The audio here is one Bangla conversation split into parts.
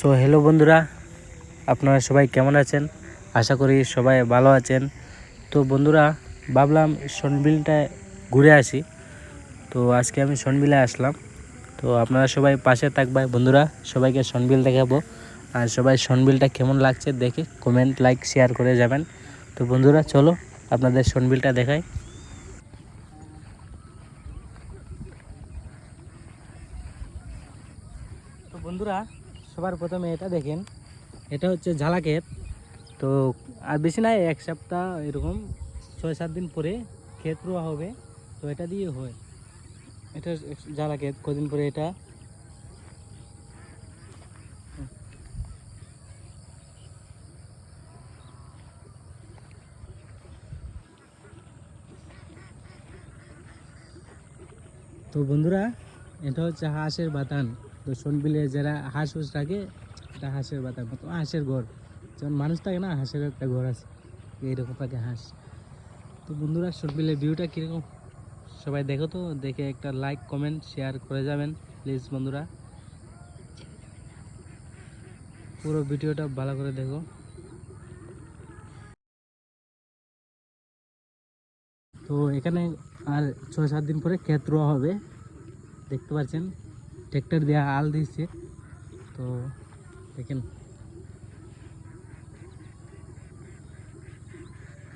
সো হ্যালো বন্ধুরা, আপনারা সবাই কেমন আছেন? আশা করি সবাই ভালো আছেন। তো বন্ধুরা, ভাবলাম শনবিলটা ঘুরে আসি। তো আজকে আমি শনবিলে আসলাম। তো আপনারা সবাই পাশে থাকবেন বন্ধুরা, সবাইকে শনবিল দেখাবো। আর সবাই শনবিলটা কেমন লাগছে দেখে কমেন্ট, লাইক, শেয়ার করে যাবেন। তো বন্ধুরা চলো আপনাদের শনবিলটা দেখাই। তো বন্ধুরা, সবার প্রথমে এটা দেখেন, এটা হচ্ছে ঝালাক্ষেত। তো আর বেশি নাই, এক সপ্তাহ এরকম 6-7 দিন পরে ক্ষেত রোয়া হবে। তো এটা দিয়ে হয়, এটা ঝালাক্ষেত। কদিন পরে এটা তো বন্ধুরা, এটা হচ্ছে হাঁসের বাতান। তো শোনবিলে যারা হাঁস হুস রাখে, এটা হাঁসের বাতান, মতো হাঁসের ঘর। যেমন মানুষ থাকে না, হাঁসের একটা ঘর আছে, এইরকম থাকে হাঁস। তো বন্ধুরা, শোনবিলের ভিউটা কীরকম সবাই দেখো। তো দেখে একটা লাইক, কমেন্ট, শেয়ার করে যাবেন প্লিজ বন্ধুরা। পুরো ভিডিওটা ভালো করে দেখো। তো এখানে আর 6-7 দিন পরে ক্ষেত রোয়া হবে। দেখতে পাচ্ছেন ট্র্যাক্টর দিয়ে আল দিচ্ছে। তো দেখেন,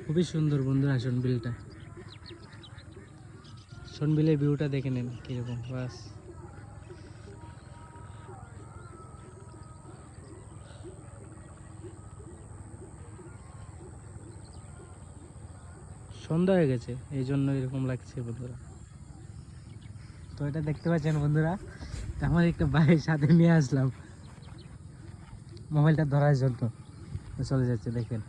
খুবই সুন্দর বন্ধুরা শোনবিলটা। শোনবিলের ভিউটা দেখে নেন কীরকম। বাস, সন্ধ্যা হয়ে গেছে, এই জন্য এরকম লাগছে বন্ধুরা। তো এটা দেখতে পাচ্ছেন বন্ধুরা, আমার একটা বাইক সাথে নিয়ে আসলাম মোবাইলটা ধরার জন্য। চলে যাচ্ছে দেখেন।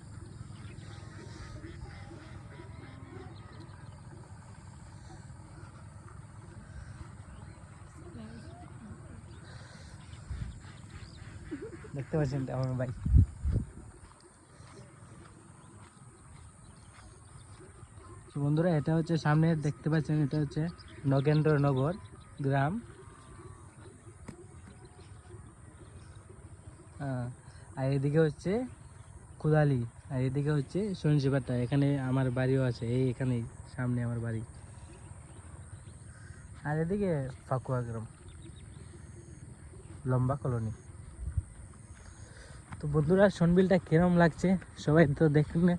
দেখতে পাচ্ছেন আমার বাইক। তো বন্ধুরা, এটা হচ্ছে সামনে দেখতে পাচ্ছেন, এটা হচ্ছে নগেন্দ্রনগর গ্রাম। আর এদিকে হচ্ছে কুদালি, আর এদিকে হচ্ছে সঞ্জিবাটা। এখানে আমার বাড়িও আছে, এখানেই সামনে আমার বাড়ি। আর এদিকে ফাকুয়া গ্রাম, লম্বা কলোনি। তো বন্ধুরা, শোনবিলটা কিরম লাগছে সবাই তো দেখুন না।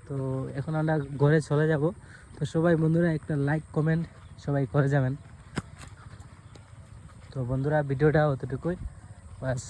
তো এখন আমরা ঘরে চলে যাব। তো সবাই বন্ধুরা একটা লাইক, কমেন্ট সবাই করে যাবেন। তো বন্ধুরা, ভিডিওটা অতটুকুই, বাস।